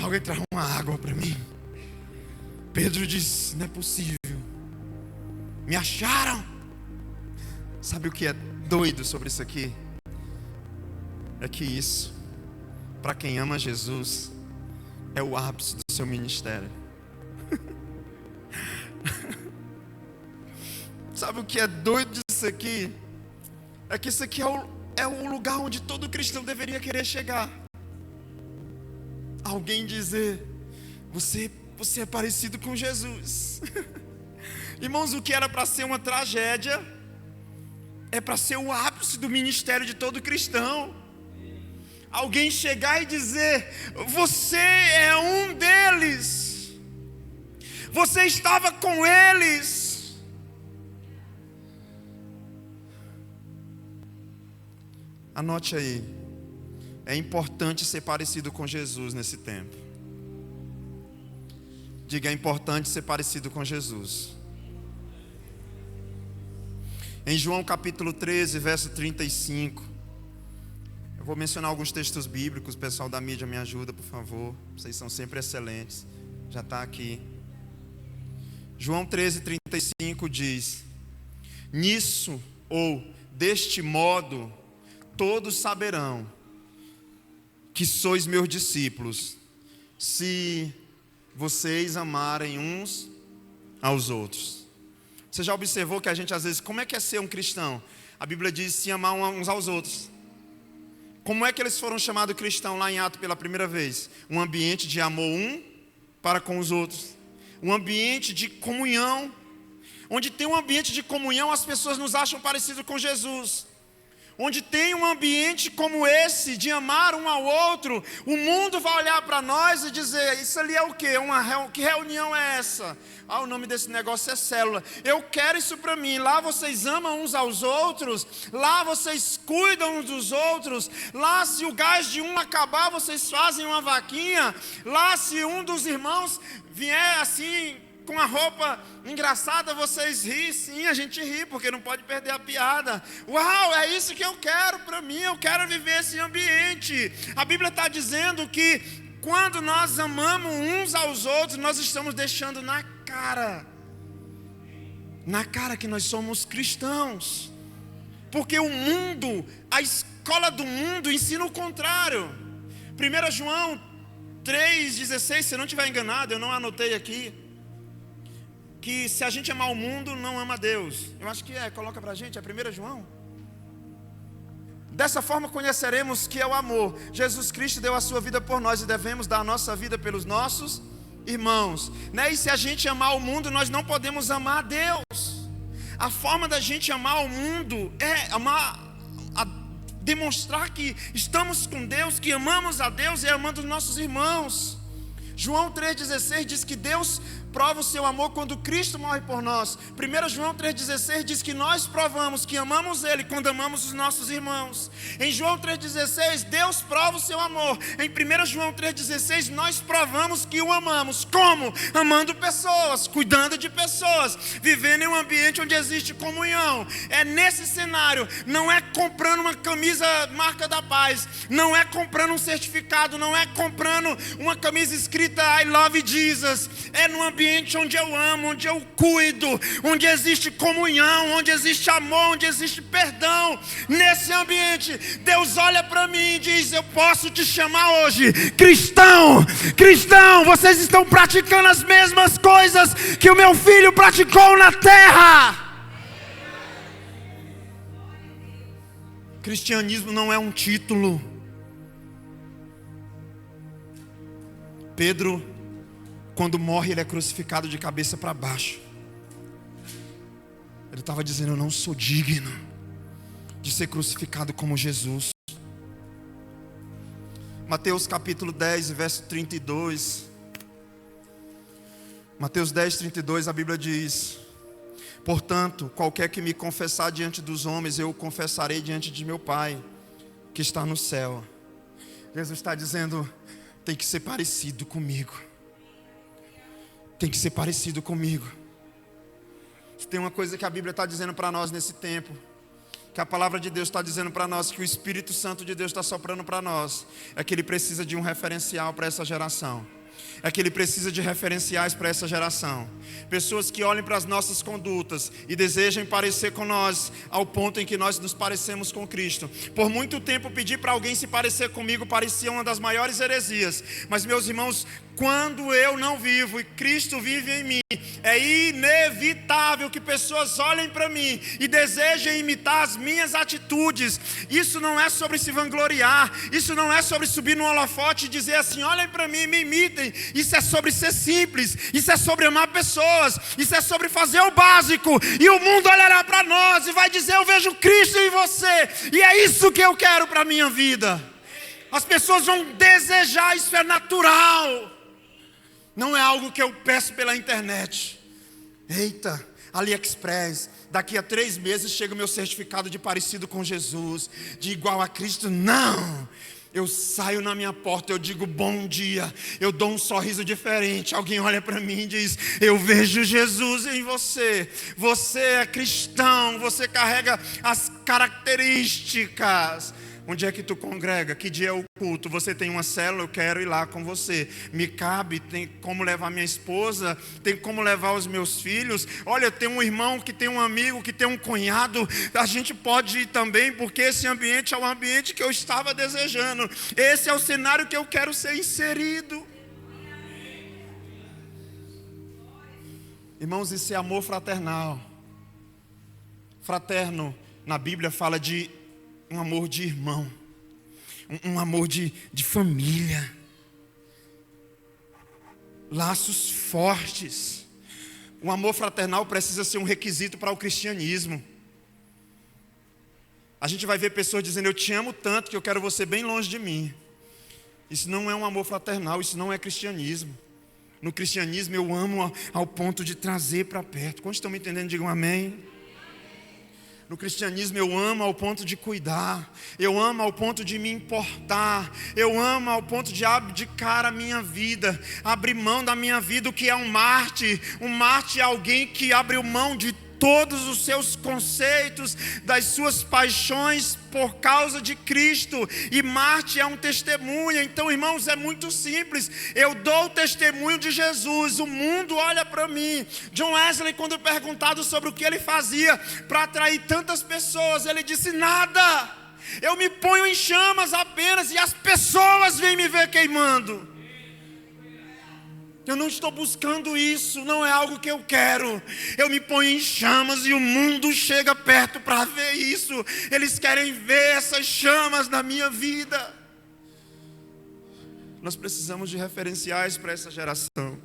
alguém traz uma água para mim. Pedro diz: não é possível. Me acharam. Sabe o que é doido sobre isso aqui? É que isso, para quem ama Jesus, é o ápice do seu ministério. Sabe o que é doido disso aqui? É que isso aqui é o lugar onde todo cristão deveria querer chegar. Alguém dizer: você é parecido com Jesus. Irmãos, o que era para ser uma tragédia é para ser o ápice do ministério de todo cristão. Alguém chegar e dizer: você é um deles. Você estava com eles. Anote aí. É importante ser parecido com Jesus nesse tempo. Diga: é importante ser parecido com Jesus. Em João capítulo 13, verso 35. Eu vou mencionar alguns textos bíblicos. O pessoal da mídia me ajuda, por favor. Vocês são sempre excelentes. Já está aqui. João 13, 35 diz: nisso, ou deste modo, todos saberão que sois meus discípulos, se vocês amarem uns aos outros. Você já observou que a gente às vezes, como é que é ser um cristão? A Bíblia diz: se amar uns aos outros. Como é que eles foram chamados cristão lá em Atos pela primeira vez? Um ambiente de amor um para com os outros. Um ambiente de comunhão. Onde tem um ambiente de comunhão, as pessoas nos acham parecidos com Jesus. onde tem um ambiente como esse, de amar um ao outro, o mundo vai olhar para nós e dizer: isso ali é o quê? Que reunião é essa? O nome desse negócio é célula. Eu quero isso para mim. Lá vocês amam uns aos outros, lá vocês cuidam uns dos outros, lá se o gás de um acabar, vocês fazem uma vaquinha, lá se um dos irmãos vier assim com a roupa engraçada, vocês riem. Sim, a gente ri, porque não pode perder a piada. Uau, é isso que eu quero para mim, eu quero viver esse ambiente. A Bíblia está dizendo que quando nós amamos uns aos outros, nós estamos deixando na cara que nós somos cristãos. Porque o mundo, a escola do mundo ensina o contrário. 1 João 3,16, se eu não estiver enganado, eu não anotei aqui, que se a gente amar o mundo, não ama Deus. Eu acho que coloca pra gente, é 1 João. Dessa forma conheceremos que é o amor. Jesus Cristo deu a sua vida por nós e devemos dar a nossa vida pelos nossos irmãos, né? E se a gente amar o mundo, nós não podemos amar a Deus. A forma da gente amar o mundo é demonstrar que estamos com Deus, que amamos a Deus, e amando os nossos irmãos. João 3,16 diz que Deus prova o seu amor quando Cristo morre por nós. 1 João 3,16 diz que nós provamos que amamos Ele quando amamos os nossos irmãos. Em João 3,16 Deus prova o seu amor. Em 1 João 3,16 nós provamos que o amamos. Como? Amando pessoas, cuidando de pessoas, vivendo em um ambiente onde existe comunhão. É nesse cenário. Não é comprando uma camisa marca da paz, não é comprando um certificado, não é comprando uma camisa escrita I love Jesus. É no ambiente onde eu amo, onde eu cuido, onde existe comunhão, onde existe amor, onde existe perdão. Nesse ambiente, Deus olha para mim e diz: eu posso te chamar hoje cristão. Cristão, vocês estão praticando as mesmas coisas que o meu filho praticou na terra. Cristianismo não é um título. Pedro, quando morre, ele é crucificado de cabeça para baixo. Ele estava dizendo: eu não sou digno de ser crucificado como Jesus. Mateus capítulo 10, verso 32. Mateus 10, 32, a Bíblia diz: portanto, qualquer que me confessar diante dos homens, eu o confessarei diante de meu Pai, que está no céu. Jesus está dizendo: tem que ser parecido comigo. Tem que ser parecido comigo. Se tem uma coisa que a Bíblia está dizendo para nós nesse tempo, que a palavra de Deus está dizendo para nós, que o Espírito Santo de Deus está soprando para nós, é que Ele precisa de um referencial para essa geração. É que Ele precisa de referenciais para essa geração. Pessoas que olhem para as nossas condutas e desejem parecer com nós, ao ponto em que nós nos parecemos com Cristo. Por muito tempo pedir para alguém se parecer comigo parecia uma das maiores heresias. Mas, meus irmãos, quando eu não vivo e Cristo vive em mim, é inevitável que pessoas olhem para mim e desejem imitar as minhas atitudes. Isso não é sobre se vangloriar, isso não é sobre subir no holofote e dizer assim: olhem para mim e me imitem. Isso é sobre ser simples, isso é sobre amar pessoas, isso é sobre fazer o básico. E o mundo olhará para nós e vai dizer: eu vejo Cristo em você, e é isso que eu quero para a minha vida. As pessoas vão desejar, isso é natural. Não é algo que eu peço pela internet. Eita, AliExpress, daqui a 3 meses chega o meu certificado de parecido com Jesus, de igual a Cristo. Não, eu saio na minha porta, eu digo bom dia, eu dou um sorriso diferente. Alguém olha para mim e diz: eu vejo Jesus em você. Você é cristão, você carrega as características. Onde é que tu congrega? Que dia é o culto? Você tem uma célula? Eu quero ir lá com você. Me cabe? Tem como levar minha esposa? Tem como levar os meus filhos? Olha, tem um irmão que tem um amigo, que tem um cunhado. A gente pode ir também, porque esse ambiente é o ambiente que eu estava desejando. Esse é o cenário que eu quero ser inserido. Irmãos, isso é amor fraternal. Fraterno, na Bíblia fala de um amor de irmão, um amor de família, laços fortes. O amor fraternal precisa ser um requisito para o cristianismo. A gente vai ver pessoas dizendo: eu te amo tanto que eu quero você bem longe de mim. Isso não é um amor fraternal, isso não é cristianismo. No cristianismo eu amo ao ponto de trazer para perto. Quantos estão me entendendo? Digam amém. No cristianismo eu amo ao ponto de cuidar, eu amo ao ponto de me importar, eu amo ao ponto de abdicar a minha vida, abrir mão da minha vida. O que é um mártir? Um mártir é alguém que abre mão de todos os seus conceitos, das suas paixões por causa de Cristo. E mártir é um testemunho. Então, irmãos, é muito simples. Eu dou o testemunho de Jesus, o mundo olha para mim. John Wesley, quando perguntado sobre o que ele fazia para atrair tantas pessoas, ele disse: nada, eu me ponho em chamas apenas e as pessoas vêm me ver queimando. Eu não estou buscando isso, não é algo que eu quero. Eu me ponho em chamas e o mundo chega perto para ver isso. Eles querem ver essas chamas na minha vida. Nós precisamos de referenciais para essa geração.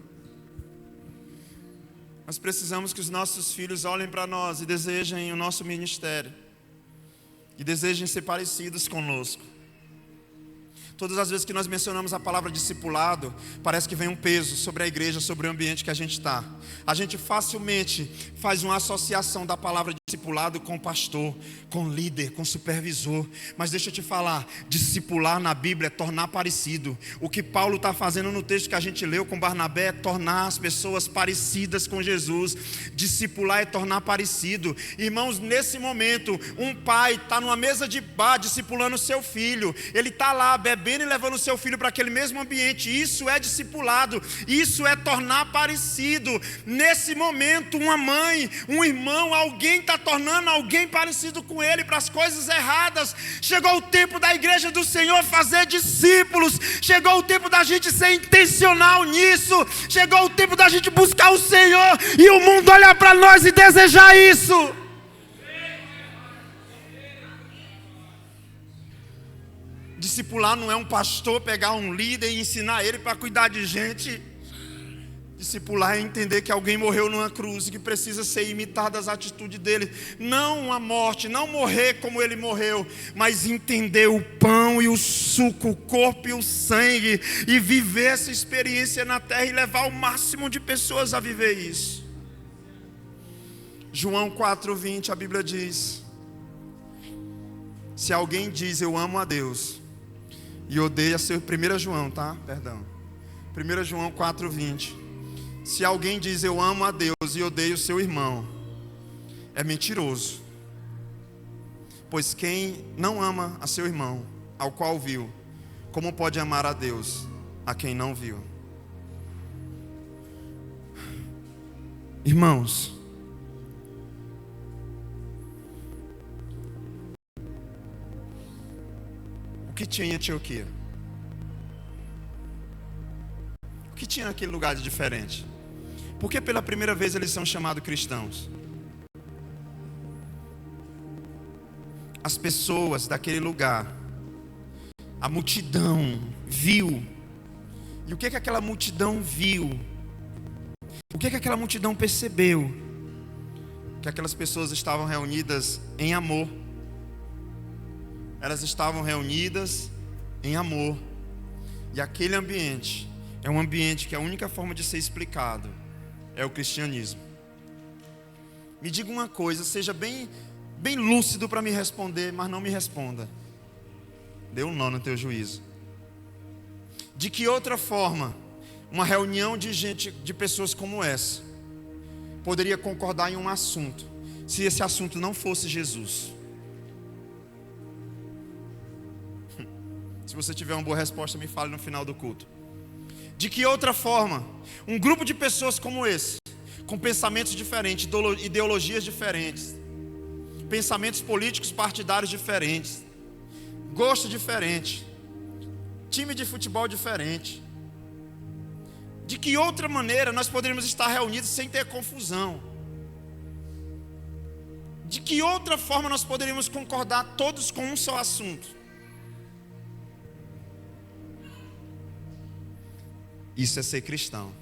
Nós precisamos que os nossos filhos olhem para nós e desejem o nosso ministério. E desejem ser parecidos conosco. Todas as vezes que nós mencionamos a palavra discipulado, parece que vem um peso sobre a igreja, sobre o ambiente que a gente está. A gente facilmente faz uma associação da palavra discipulado com pastor, com líder, com supervisor. Mas deixa eu te falar, discipular na Bíblia é tornar parecido. O que Paulo está fazendo no texto que a gente leu com Barnabé é tornar as pessoas parecidas com Jesus. Discipular é tornar parecido. Irmãos, nesse momento, um pai está numa mesa de bar discipulando seu filho. Ele está lá bebendo e levando o seu filho para aquele mesmo ambiente. Isso é discipulado, isso é tornar parecido. Nesse momento, uma mãe, um irmão, alguém está tornando alguém parecido com ele para as coisas erradas. Chegou o tempo da igreja do Senhor fazer discípulos. Chegou o tempo da gente ser intencional nisso. Chegou o tempo da gente buscar o Senhor e o mundo olhar para nós e desejar isso. Discipular não é um pastor pegar um líder e ensinar ele para cuidar de gente. Discipular é entender que alguém morreu numa cruz e que precisa ser imitado as atitudes dele. Não a morte, não morrer como ele morreu, mas entender o pão e o suco, o corpo e o sangue, e viver essa experiência na terra e levar o máximo de pessoas a viver isso. João 4:20, a Bíblia diz: se alguém diz eu amo a Deus e odeia seu... 1 João, tá? Perdão. 1 João 4:20. Se alguém diz eu amo a Deus e odeia o seu irmão, é mentiroso. Pois quem não ama a seu irmão, ao qual viu, como pode amar a Deus, a quem não viu? Irmãos, o que tinha em Antioquia? O que tinha naquele lugar de diferente? Por que pela primeira vez eles são chamados cristãos? As pessoas daquele lugar, a multidão viu. E o que aquela multidão viu? O que aquela multidão percebeu? Que aquelas pessoas estavam reunidas em amor. Elas estavam reunidas em amor. E aquele ambiente é um ambiente que a única forma de ser explicado é o cristianismo. Me diga uma coisa, seja bem lúcido para me responder, mas não me responda. Dê um nó no teu juízo. De que outra forma uma reunião de gente, de pessoas como essa, poderia concordar em um assunto, se esse assunto não fosse Jesus? Se você tiver uma boa resposta, me fale no final do culto. De que outra forma um grupo de pessoas como esse, com pensamentos diferentes, ideologias diferentes, pensamentos políticos partidários diferentes, gosto diferente, time de futebol diferente, de que outra maneira nós poderíamos estar reunidos sem ter confusão? De que outra forma nós poderíamos concordar todos com um só assunto? Isso é ser cristão.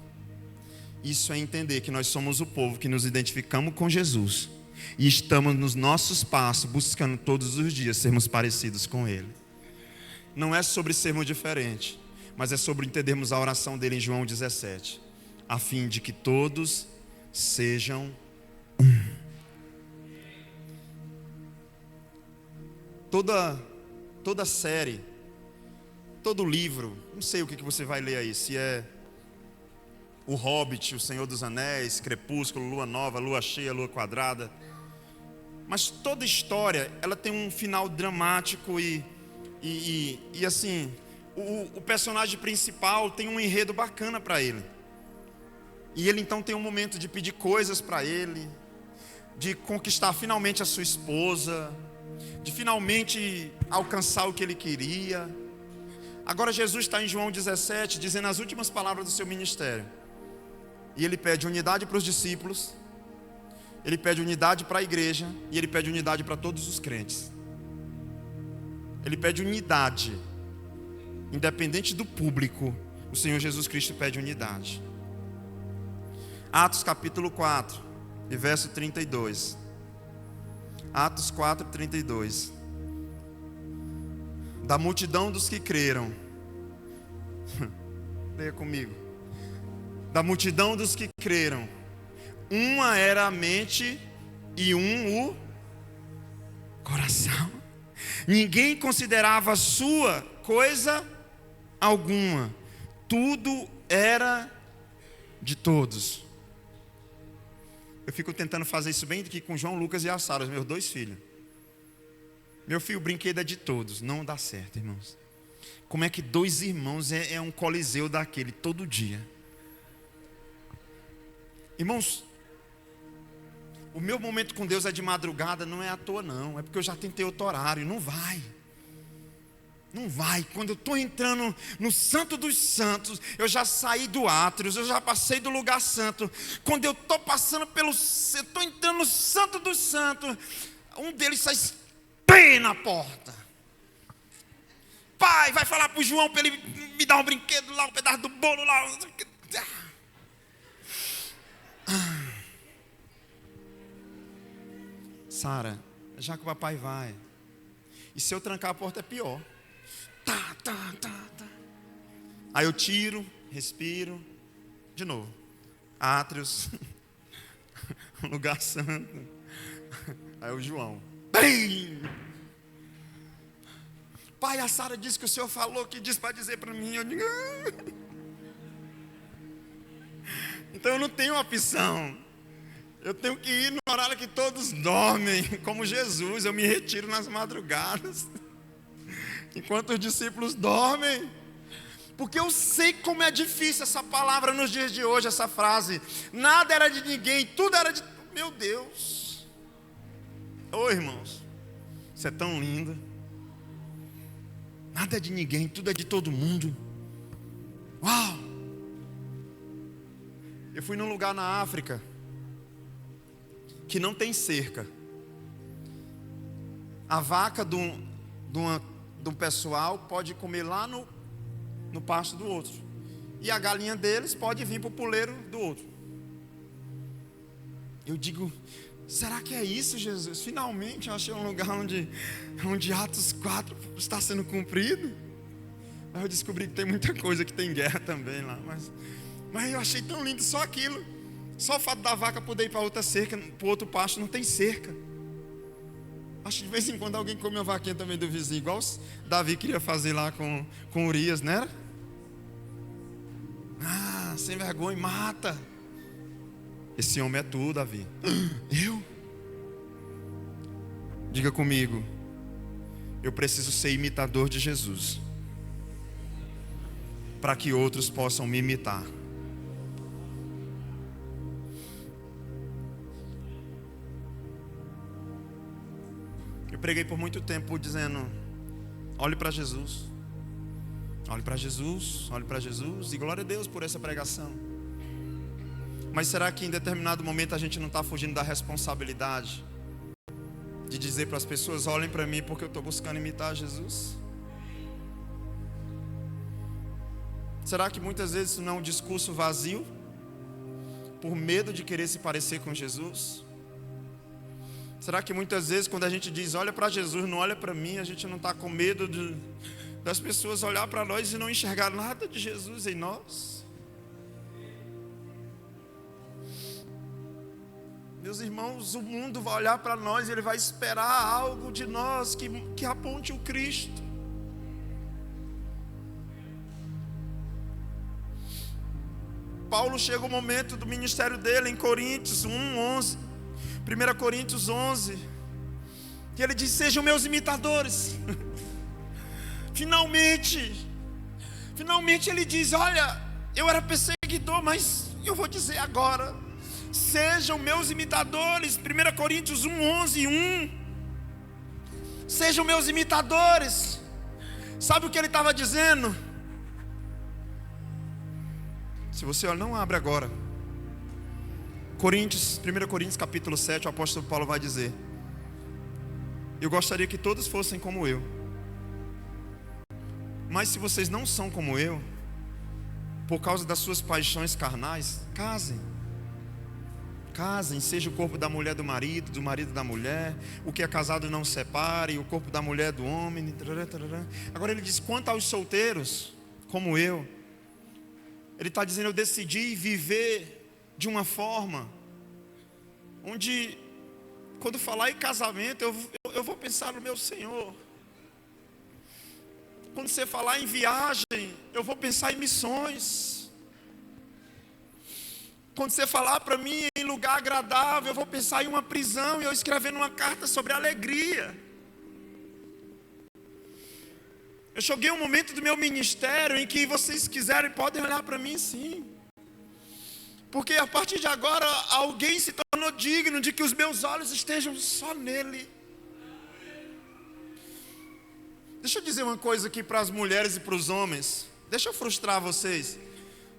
Isso é entender que nós somos o povo que nos identificamos com Jesus E estamos nos nossos passos, buscando todos os dias sermos parecidos com Ele. Não é sobre sermos diferentes, mas é sobre entendermos a oração dele em João 17, a fim de que todos sejam um. Toda série, todo livro, não sei o que você vai ler aí, se é O Hobbit, O Senhor dos Anéis, Crepúsculo, Lua Nova, Lua Cheia, Lua Quadrada. Mas toda história, ela tem um final dramático e assim, o personagem principal tem um enredo bacana para ele. E ele então tem um momento de pedir coisas para ele, de conquistar finalmente a sua esposa, de finalmente alcançar o que ele queria. Agora Jesus está em João 17, dizendo as últimas palavras do seu ministério. E ele pede unidade para os discípulos, ele pede unidade para a igreja, e ele pede unidade para todos os crentes. Ele pede unidade, independente do público, o Senhor Jesus Cristo pede unidade. Atos capítulo 4, e verso 32. Atos 4, 32. Da multidão dos que creram. Leia comigo. Da multidão dos que creram, uma era a mente e o coração. Ninguém considerava sua coisa alguma. Tudo era de todos. Eu fico tentando fazer isso bem aqui com João, Lucas e a Sara, os meus 2 filhos. Meu filho, o brinquedo é de todos. Não dá certo, irmãos. Como é que 2 irmãos é um coliseu daquele todo dia? Irmãos, o meu momento com Deus é de madrugada, não é à toa não. É porque eu já tentei outro horário, não vai. Não vai, quando eu estou entrando no Santo dos Santos, eu já saí do átrio, eu já passei do lugar santo. Quando eu estou passando eu estou entrando no Santo dos Santos, um deles sai pé na porta. Pai, vai falar para o João para ele me dar um brinquedo lá, um pedaço do bolo lá. Sara, já que o papai vai. E se eu trancar a porta é pior. Tá. Aí eu tiro, respiro. De novo. Átrios. Lugar santo. Aí o João. Bem! Pai, a Sara disse que o senhor falou que disse para dizer para mim. Eu digo. Então eu não tenho opção. Eu tenho que ir no horário que todos dormem. Como Jesus, eu me retiro nas madrugadas. Enquanto os discípulos dormem. Porque eu sei como é difícil essa palavra nos dias de hoje, essa frase. Nada era de ninguém, tudo era de... Meu Deus. Ô irmãos, isso é tão lindo. Nada é de ninguém, tudo é de todo mundo. Uau. Eu fui num lugar na África que não tem cerca. A vaca do pessoal pode comer lá no pasto do outro. E a galinha deles pode vir para o puleiro do outro. Eu digo, será que é isso, Jesus? Finalmente eu achei um lugar onde Atos 4 está sendo cumprido. Aí eu descobri que tem muita coisa que tem guerra também lá. Mas eu achei tão lindo só aquilo. Só o fato da vaca poder ir para outra cerca, para outro pasto, não tem cerca. Acho que de vez em quando alguém come uma vaquinha também do vizinho, igual Davi queria fazer lá com Urias, né? Ah, sem vergonha, mata. Esse homem é tu, Davi. Eu? Diga comigo. Eu preciso ser imitador de Jesus, para que outros possam me imitar. Eu preguei por muito tempo dizendo: olhe para Jesus, olhe para Jesus, olhe para Jesus. E glória a Deus por essa pregação. Mas será que em determinado momento a gente não está fugindo da responsabilidade de dizer para as pessoas: olhem para mim porque eu estou buscando imitar Jesus? Será que muitas vezes isso não é um discurso vazio, por medo de querer se parecer com Jesus? Será que muitas vezes quando a gente diz olha para Jesus, não olha para mim, a gente não está com medo das pessoas olhar para nós e não enxergar nada de Jesus em nós? Meus irmãos, o mundo vai olhar para nós e ele vai esperar algo de nós que aponte o Cristo. Paulo chega o momento do ministério dele em Coríntios 1:11, 1 Coríntios 11, que ele diz: sejam meus imitadores. Finalmente ele diz: olha, eu era perseguidor, mas eu vou dizer agora, sejam meus imitadores. 1 Coríntios 1:11:1. Sejam meus imitadores. Sabe o que ele estava dizendo? Se você olha, não abre agora. 1 Coríntios capítulo 7, o apóstolo Paulo vai dizer: eu gostaria que todos fossem como eu. Mas se vocês não são como eu, por causa das suas paixões carnais, casem, seja o corpo da mulher do marido da mulher, o que é casado não separe, o corpo da mulher do homem. Agora ele diz: quanto aos solteiros, como eu, ele está dizendo: eu decidi viver de uma forma onde, quando falar em casamento, eu vou pensar no meu Senhor. Quando você falar em viagem, eu vou pensar em missões. Quando você falar para mim em lugar agradável, eu vou pensar em uma prisão e eu escrevendo uma carta sobre alegria. Eu cheguei um momento do meu ministério em que vocês quiserem podem olhar para mim, sim. Porque a partir de agora alguém se tornou digno de que os meus olhos estejam só nele. Deixa eu dizer uma coisa aqui para as mulheres e para os homens. Deixa eu frustrar vocês.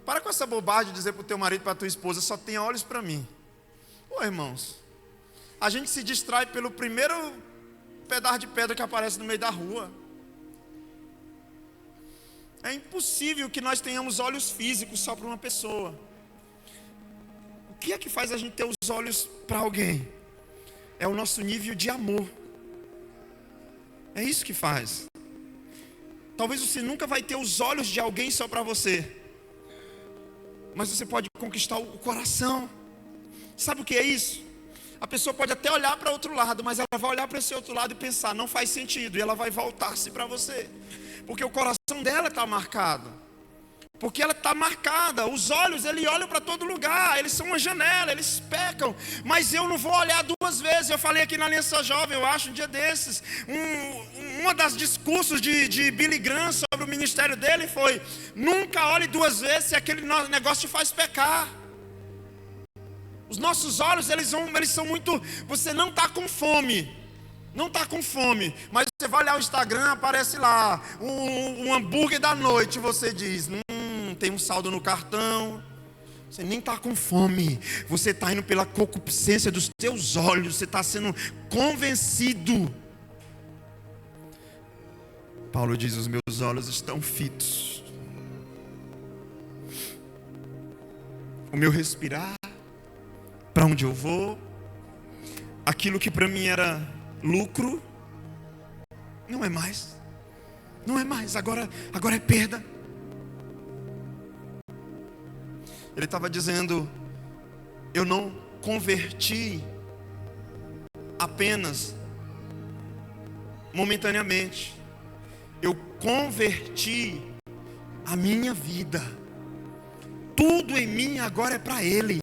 Para com essa bobagem de dizer para o teu marido, para a tua esposa: só tem olhos para mim. Ô irmãos, a gente se distrai pelo primeiro pedaço de pedra que aparece no meio da rua. É impossível que nós tenhamos olhos físicos só para uma pessoa. O que é que faz a gente ter os olhos para alguém? É o nosso nível de amor. É isso que faz. Talvez você nunca vai ter os olhos de alguém só para você, mas você pode conquistar o coração. Sabe o que é isso? A pessoa pode até olhar para outro lado, mas ela vai olhar para esse outro lado e pensar: não faz sentido, e ela vai voltar-se para você, porque o coração dela está marcado. Porque ela está marcada. Os olhos, ele olha para todo lugar. Eles são uma janela, eles pecam. Mas eu não vou olhar duas vezes. Eu falei aqui na Aliança Jovem, eu acho, um dia desses, uma das discursos de Billy Graham sobre o ministério dele foi: nunca olhe duas vezes se aquele negócio te faz pecar. Os nossos olhos, eles são muito... Você não está com fome. Não está com fome, mas você vai olhar o Instagram, aparece lá um hambúrguer da noite, você diz: tem um saldo no cartão. Você nem está com fome, você está indo pela concupiscência dos teus olhos, você está sendo convencido. Paulo diz: os meus olhos estão fitos. O meu respirar, para onde eu vou, aquilo que para mim era lucro, não é mais, agora é perda. Ele estava dizendo: eu não converti apenas momentaneamente, eu converti a minha vida. Tudo em mim agora é para Ele.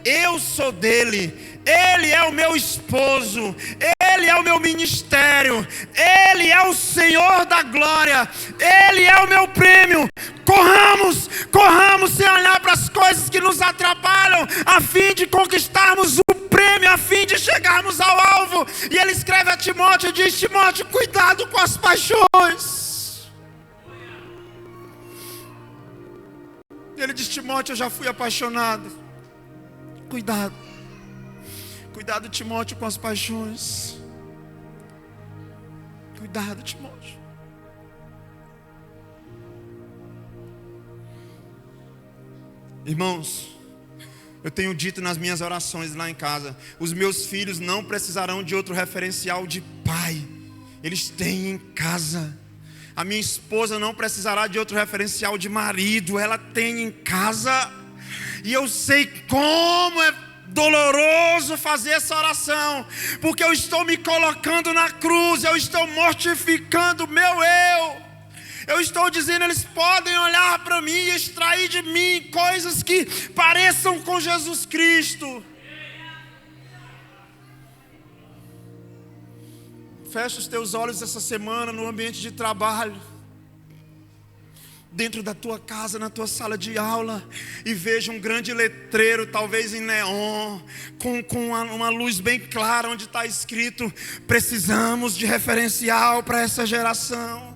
Eu sou dele, Ele é o meu esposo, Ele é o meu ministério, Ele é o Senhor da glória, Ele é o meu prêmio. Corramos sem olhar para as coisas que nos atrapalham, a fim de conquistarmos o prêmio, a fim de chegarmos ao alvo. E ele escreve a Timóteo, diz: Timóteo, cuidado com as paixões. Ele diz: Timóteo, eu já fui apaixonado. Cuidado, Timóteo, com as paixões. Cuidado, Timóteo. Irmãos, Eu tenho dito nas minhas orações lá em casa: os meus filhos não precisarão de outro referencial de pai, eles têm em casa. A minha esposa não precisará de outro referencial de marido, ela tem em casa. E eu sei como é doloroso fazer essa oração, porque eu estou me colocando na cruz, eu estou mortificando o meu eu estou dizendo: eles podem olhar para mim e extrair de mim coisas que pareçam com Jesus Cristo. Fecha os teus olhos essa semana no ambiente de trabalho, dentro da tua casa, na tua sala de aula, e veja um grande letreiro, talvez em neon, com uma luz bem clara, onde está escrito: precisamos de referencial para essa geração.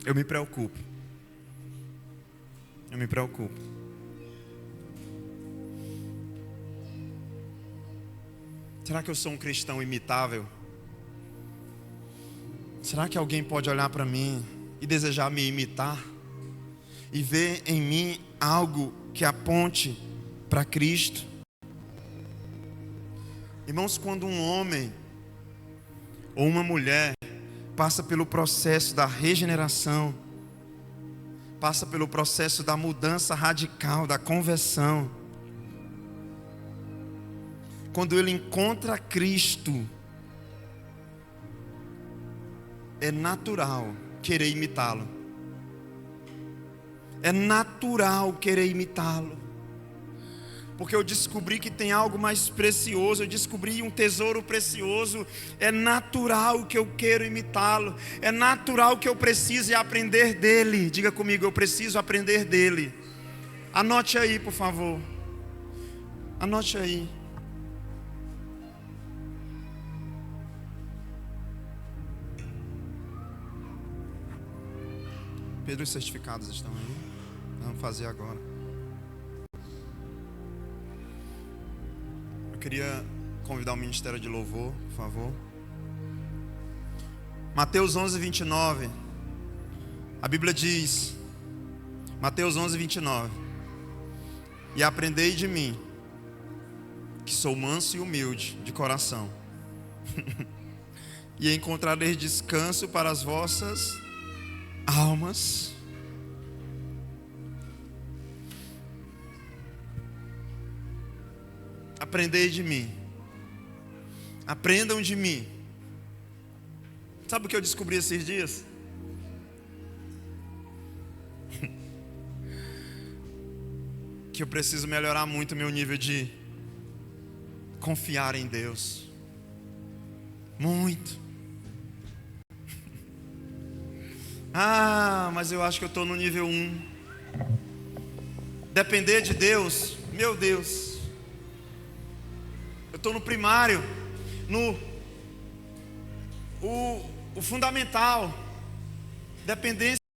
Eu me preocupo. Será que eu sou um cristão imitável? Será que alguém pode olhar para mim e desejar me imitar? E ver em mim algo que aponte para Cristo? Irmãos, quando um homem ou uma mulher passa pelo processo da regeneração, passa pelo processo da mudança radical, da conversão, quando ele encontra Cristo, é natural querer imitá-lo. É natural querer imitá-lo. Porque eu descobri que tem algo mais precioso, eu descobri um tesouro precioso. É natural que eu quero imitá-lo. É natural que eu precise aprender dele. Diga comigo: eu preciso aprender dele. Anote aí, por favor. Anote aí. Pedro, os certificados estão aí? Vamos fazer agora. Eu queria convidar o Ministério de Louvor, por favor. Mateus 11, 29. A Bíblia diz, Mateus 11, 29: e aprendei de mim, que sou manso e humilde de coração, e encontrareis descanso para as vossas almas. Aprendei de mim. Aprendam de mim. Sabe o que eu descobri esses dias? Que eu preciso melhorar muito o meu nível de confiar em Deus. Muito. Mas eu acho que eu estou no nível 1. Depender de Deus, meu Deus. Eu estou no primário, o fundamental. Dependência